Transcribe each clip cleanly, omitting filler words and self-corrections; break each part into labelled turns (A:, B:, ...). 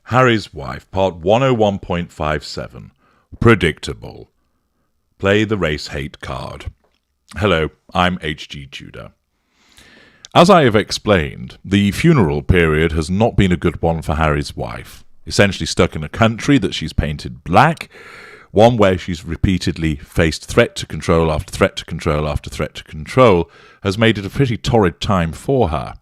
A: Harry's Wife, Part 101.57. Predictable. Play the race hate card. Hello, I'm H.G. Tudor. As I have explained, the funeral period has not been a good one for Harry's wife. Essentially stuck in a country that she's painted black, one where she's repeatedly faced threat to control after threat to control after threat to control, has made it a pretty torrid time for her.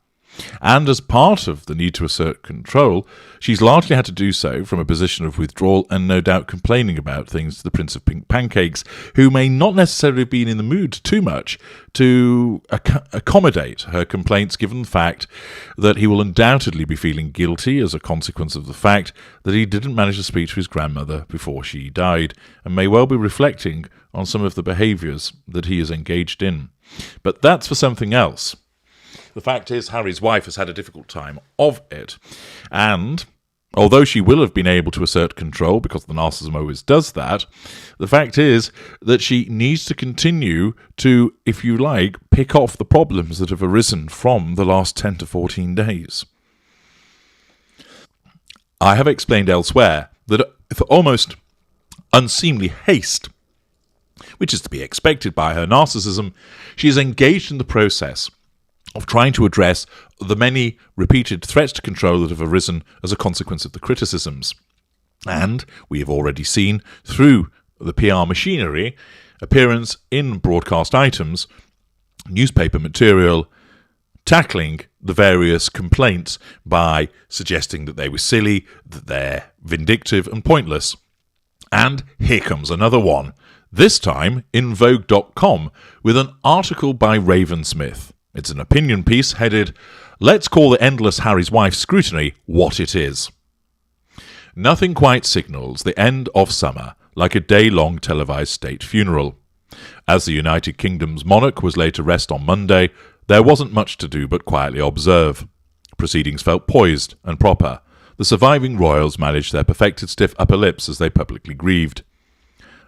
A: And as part of the need to assert control, she's largely had to do so from a position of withdrawal and no doubt complaining about things to the Prince of Pink Pancakes, who may not necessarily have been in the mood too much to accommodate her complaints, given the fact that he will undoubtedly be feeling guilty as a consequence of the fact that he didn't manage to speak to his grandmother before she died, and may well be reflecting on some of the behaviours that he is engaged in. But that's for something else. The fact is, Harry's wife has had a difficult time of it, and although she will have been able to assert control, because the narcissism always does that, the fact is that she needs to continue to, if you like, pick off the problems that have arisen from the last 10 to 14 days. I have explained elsewhere that for almost unseemly haste, which is to be expected by her narcissism, she is engaged in the process of trying to address the many repeated threats to control that have arisen as a consequence of the criticisms. And we have already seen, through the PR machinery, appearance in broadcast items, newspaper material, tackling the various complaints by suggesting that they were silly, that they're vindictive and pointless. And here comes another one, this time in Vogue.com, with an article by Raven Smith. It's an opinion piece headed, "Let's call the endless Harry's wife scrutiny what it is." Nothing quite signals the end of summer like a day-long televised state funeral. As the United Kingdom's monarch was laid to rest on Monday, there wasn't much to do but quietly observe. Proceedings felt poised and proper. The surviving royals managed their perfected stiff upper lips as they publicly grieved.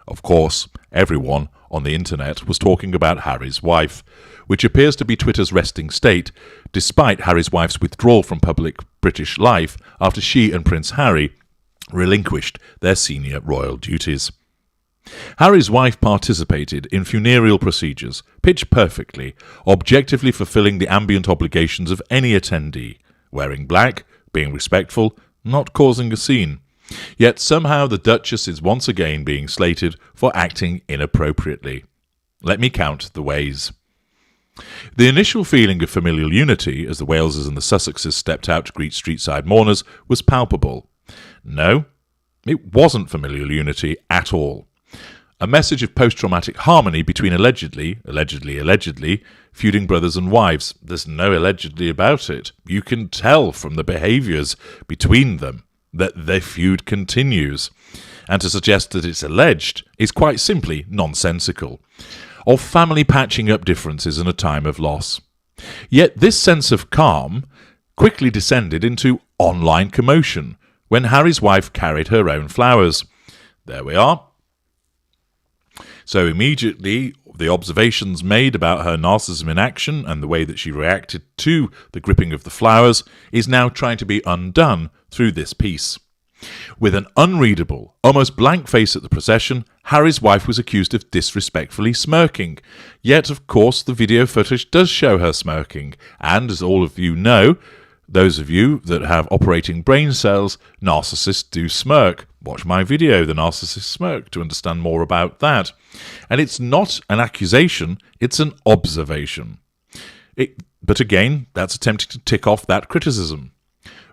A: Of course, everyone on the internet was talking about Harry's wife, which appears to be Twitter's resting state, despite Harry's wife's withdrawal from public British life after she and Prince Harry relinquished their senior royal duties. Harry's wife participated in funereal procedures, pitch perfectly, objectively fulfilling the ambient obligations of any attendee, wearing black, being respectful, not causing a scene. Yet somehow the Duchess is once again being slated for acting inappropriately. Let me count the ways. The initial feeling of familial unity as the Waleses and the Sussexes stepped out to greet street-side mourners was palpable. No, it wasn't familial unity at all. A message of post-traumatic harmony between allegedly feuding brothers and wives. There's no allegedly about it. You can tell from the behaviours between them that their feud continues. And to suggest that it's alleged is quite simply nonsensical. Of family patching up differences in a time of loss. Yet this sense of calm quickly descended into online commotion when Harry's wife carried her own flowers. There we are. So immediately, the observations made about her narcissism in action and the way that she reacted to the gripping of the flowers is now trying to be undone through this piece. With an unreadable, almost blank face at the procession, Harry's wife was accused of disrespectfully smirking. Yet, of course, the video footage does show her smirking, and as all of you know, those of you that have operating brain cells, narcissists do smirk. Watch my video, The Narcissist Smirk, to understand more about that. And it's not an accusation, it's an observation. But again, that's attempting to tick off that criticism.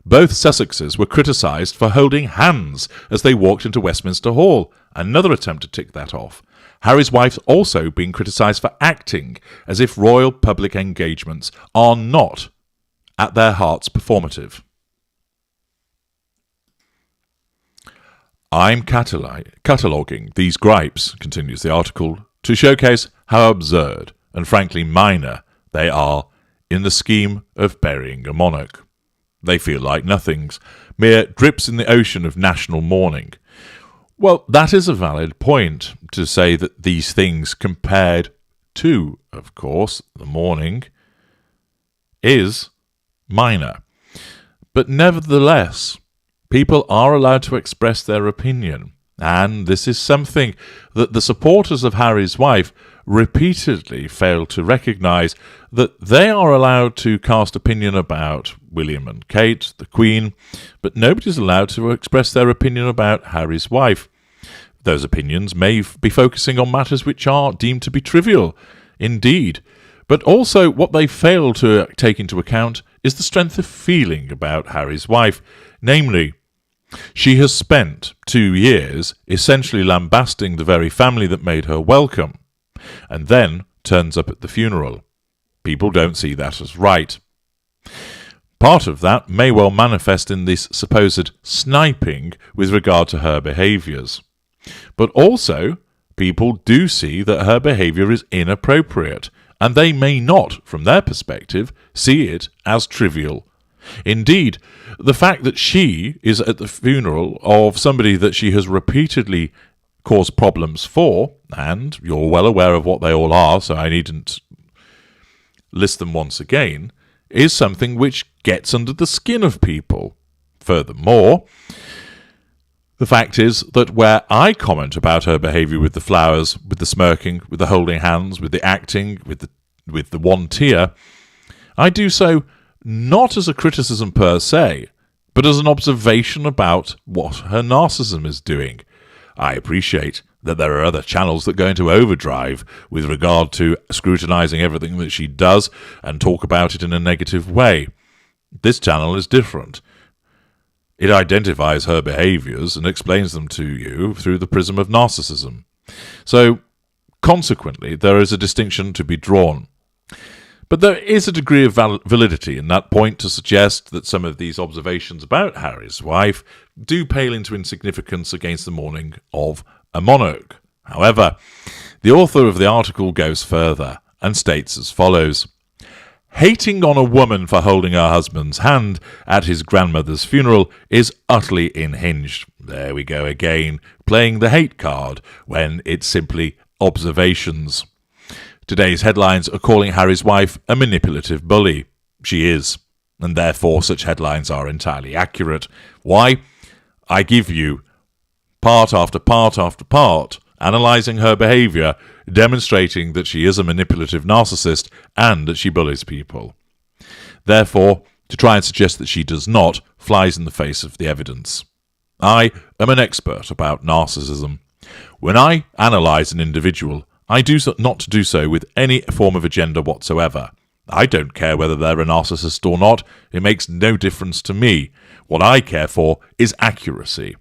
A: Both Sussexes were criticised for holding hands as they walked into Westminster Hall, another attempt to tick that off. Harry's wife's also been criticised for acting as if royal public engagements are not, at their hearts, performative. I'm cataloguing these gripes, continues the article, to showcase how absurd and frankly minor they are in the scheme of burying a monarch. They feel like nothings, mere drips in the ocean of national mourning. Well, that is a valid point to say that these things compared to, of course, the mourning, is minor. But nevertheless, People are allowed to express their opinion, and this is something that the supporters of Harry's wife repeatedly fail to recognise, that they are allowed to cast opinion about William and Kate, the Queen, but nobody's allowed to express their opinion about Harry's wife. Those opinions may be focusing on matters which are deemed to be trivial, indeed, but also what they fail to take into account is the strength of feeling about Harry's wife, namely, she has spent 2 years essentially lambasting the very family that made her welcome, and then turns up at the funeral. People don't see that as right. Part of that may well manifest in this supposed sniping with regard to her behaviours. But also, people do see that her behaviour is inappropriate, and they may not, from their perspective, see it as trivial. Indeed, the fact that she is at the funeral of somebody that she has repeatedly caused problems for, and you're well aware of what they all are, so I needn't list them once again, is something which gets under the skin of people. Furthermore, the fact is that where I comment about her behaviour with the flowers, with the smirking, with the holding hands, with the acting, with the one tear, I do so not as a criticism per se, but as an observation about what her narcissism is doing. I appreciate that there are other channels that go into overdrive with regard to scrutinising everything that she does and talk about it in a negative way. This channel is different. It identifies her behaviours and explains them to you through the prism of narcissism. So, consequently, there is a distinction to be drawn. But there is a degree of validity in that point to suggest that some of these observations about Harry's wife do pale into insignificance against the mourning of a monarch. However, the author of the article goes further and states as follows: hating on a woman for holding her husband's hand at his grandmother's funeral is utterly unhinged. There we go again, playing the hate card when it's simply observations. Today's headlines are calling Harry's wife a manipulative bully. She is, and therefore such headlines are entirely accurate. Why? I give you part after part after part, analysing her behaviour, demonstrating that she is a manipulative narcissist and that she bullies people. Therefore, to try and suggest that she does not flies in the face of the evidence. I am an expert about narcissism. When I analyse an individual, I do not do so with any form of agenda whatsoever. I don't care whether they're a narcissist or not. It makes no difference to me. What I care for is accuracy.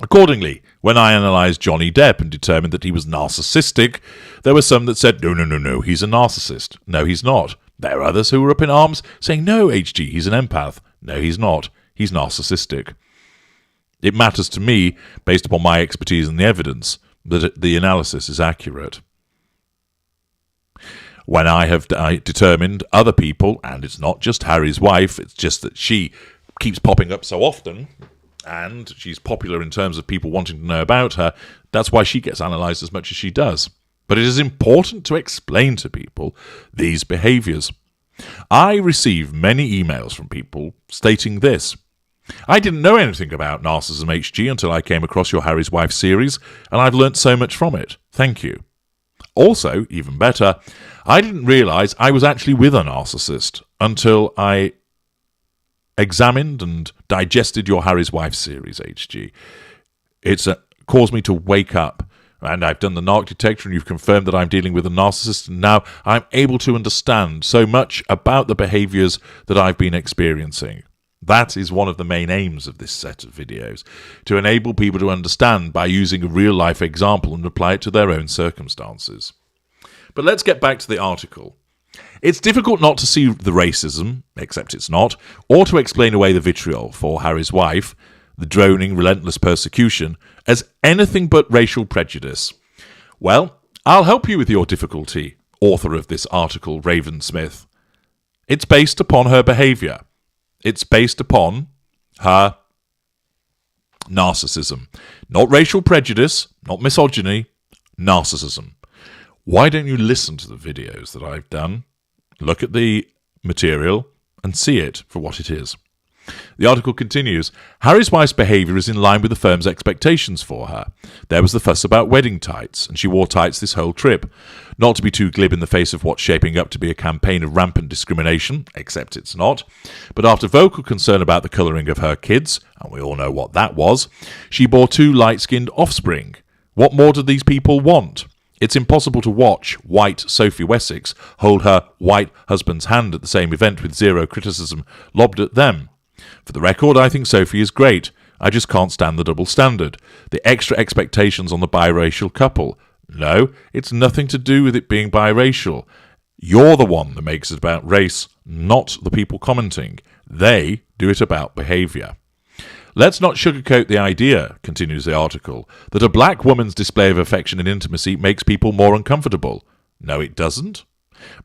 A: Accordingly, when I analysed Johnny Depp and determined that he was narcissistic, there were some that said, no, he's a narcissist. No, he's not. There are others who were up in arms saying, no, HG, he's an empath. No, he's not. He's narcissistic. It matters to me, based upon my expertise and the evidence, that the analysis is accurate. When I have determined other people, and it's not just Harry's wife, it's just that she keeps popping up so often, and she's popular in terms of people wanting to know about her, that's why she gets analysed as much as she does. But it is important to explain to people these behaviours. I receive many emails from people stating this: I didn't know anything about Narcissism HG until I came across your Harry's Wife series, and I've learnt so much from it. Thank you. Also, even better, I didn't realise I was actually with a narcissist until I examined and digested your Harry's Wife series, HG. It's caused me to wake up, and I've done the narc detector, and you've confirmed that I'm dealing with a narcissist, and now I'm able to understand so much about the behaviours that I've been experiencing. That is one of the main aims of this set of videos, to enable people to understand by using a real-life example and apply it to their own circumstances. But let's get back to the article. It's difficult not to see the racism, except it's not, or to explain away the vitriol for Harry's wife, the droning, relentless persecution, as anything but racial prejudice. Well, I'll help you with your difficulty, author of this article, Raven Smith. It's based upon her behaviour. It's based upon her narcissism. Not racial prejudice, not misogyny, narcissism. Why don't you listen to the videos that I've done, look at the material, and see it for what it is? The article continues, Harry's wife's behaviour is in line with the firm's expectations for her. There was the fuss about wedding tights, and she wore tights this whole trip. Not to be too glib in the face of what's shaping up to be a campaign of rampant discrimination, except it's not, but after vocal concern about the colouring of her kids, and we all know what that was, she bore 2 light-skinned offspring. What more do these people want? It's impossible to watch white Sophie Wessex hold her white husband's hand at the same event with zero criticism lobbed at them. For the record, I think Sophie is great. I just can't stand the double standard. The extra expectations on the biracial couple. No, it's nothing to do with it being biracial. You're the one that makes it about race, not the people commenting. They do it about behaviour. Let's not sugarcoat the idea, continues the article, that a black woman's display of affection and intimacy makes people more uncomfortable. No, it doesn't.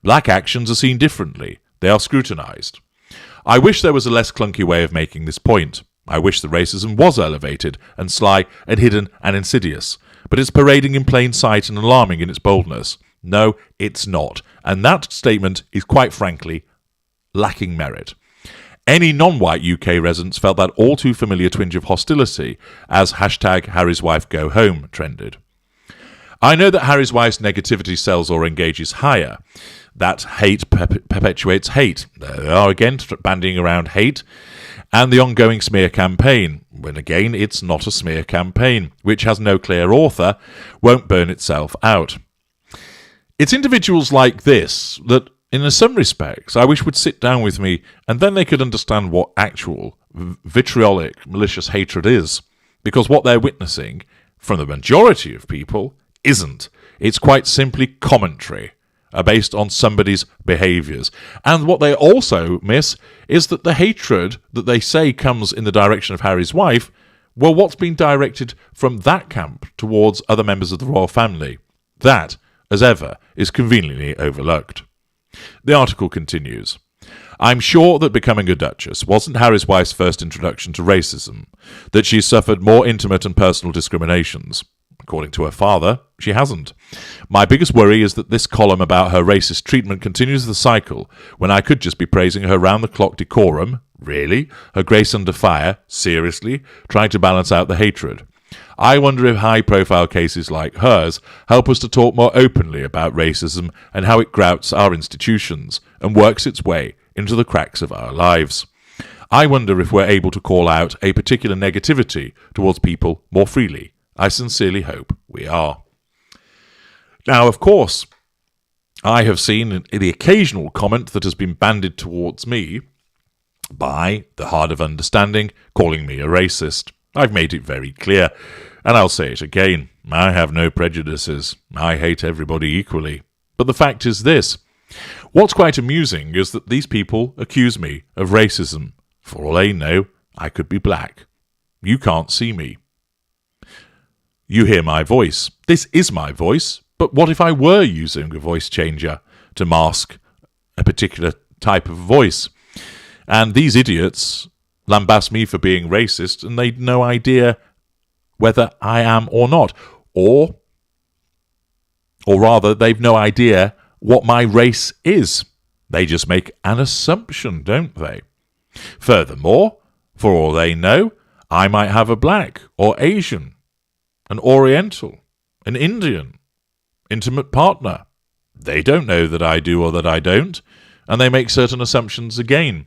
A: Black actions are seen differently. They are scrutinised. I wish there was a less clunky way of making this point. I wish the racism was elevated and sly and hidden and insidious, but it's parading in plain sight and alarming in its boldness. No, it's not, and that statement is quite frankly lacking merit. Any non-white UK residents felt that all too familiar twinge of hostility as #Harry'sWifeGoHome trended. I know that Harry's wife's negativity sells or engages higher. That hate perpetuates hate. There they are again, bandying around hate. And the ongoing smear campaign, when again it's not a smear campaign, which has no clear author, won't burn itself out. It's individuals like this that, in some respects, I wish would sit down with me and then they could understand what actual vitriolic, malicious hatred is. Because what they're witnessing, from the majority of people, isn't. It's quite simply commentary based on somebody's behaviours. And what they also miss is that the hatred that they say comes in the direction of Harry's wife, well, what's been directed from that camp towards other members of the royal family? That, as ever, is conveniently overlooked. The article continues. I'm sure that becoming a duchess wasn't Harry's wife's first introduction to racism, that she's suffered more intimate and personal discriminations. According to her father, she hasn't. My biggest worry is that this column about her racist treatment continues the cycle, when I could just be praising her round-the-clock decorum, really, her grace under fire, seriously, trying to balance out the hatred. I wonder if high-profile cases like hers help us to talk more openly about racism and how it grouts our institutions and works its way into the cracks of our lives. I wonder if we're able to call out a particular negativity towards people more freely. I sincerely hope we are. Now, of course, I have seen the occasional comment that has been bandied towards me by the hard of understanding, calling me a racist. I've made it very clear, and I'll say it again. I have no prejudices. I hate everybody equally. But the fact is this. What's quite amusing is that these people accuse me of racism. For all they know, I could be black. You can't see me. You hear my voice. This is my voice, but what if I were using a voice changer to mask a particular type of voice? And these idiots lambast me for being racist, and they'd no idea whether I am or not. Or rather, they've no idea what my race is. They just make an assumption, don't they? Furthermore, for all they know, I might have a black or Asian, an Oriental, an Indian, intimate partner. They don't know that I do or that I don't, and they make certain assumptions again.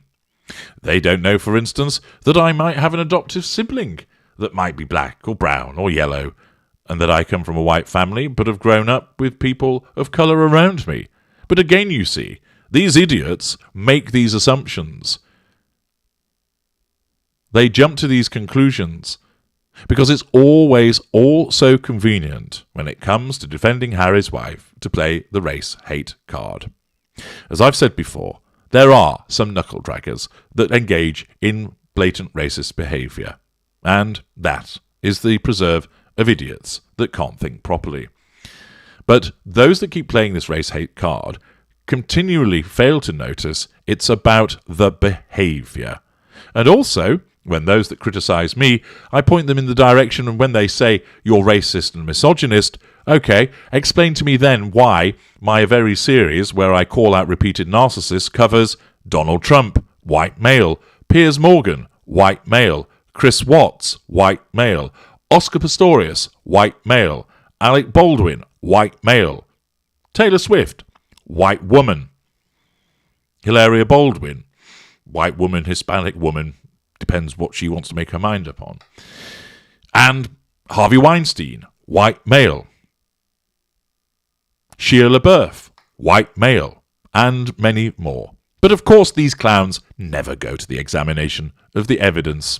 A: They don't know, for instance, that I might have an adoptive sibling that might be black or brown or yellow, and that I come from a white family but have grown up with people of colour around me. But again, you see, these idiots make these assumptions. They jump to these conclusions because it's always all so convenient when it comes to defending Harry's wife to play the race hate card. As I've said before, there are some knuckle-draggers that engage in blatant racist behaviour, and that is the preserve of idiots that can't think properly. But those that keep playing this race hate card continually fail to notice it's about the behaviour. And also, when those that criticise me, I point them in the direction, and when they say, you're racist and misogynist, okay, explain to me then why my very series, where I call out repeated narcissists, covers Donald Trump, white male, Piers Morgan, white male. Chris Watts, white male. Oscar Pistorius, white male. Alec Baldwin, white male. Taylor Swift, white woman. Hilaria Baldwin, white woman, Hispanic woman, depends what she wants to make her mind up on. And Harvey Weinstein, white male. Shia LaBeouf, white male, and many more. But of course these clowns never go to the examination of the evidence.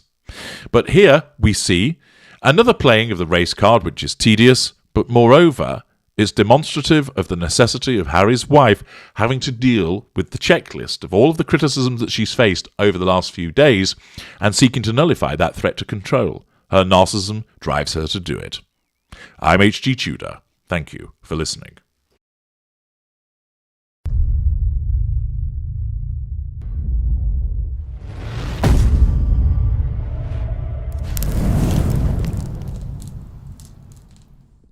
A: But here we see another playing of the race card, which is tedious, but moreover is demonstrative of the necessity of Harry's wife having to deal with the checklist of all of the criticisms that she's faced over the last few days and seeking to nullify that threat to control. Her narcissism drives her to do it. I'm H.G. Tudor. Thank you for listening.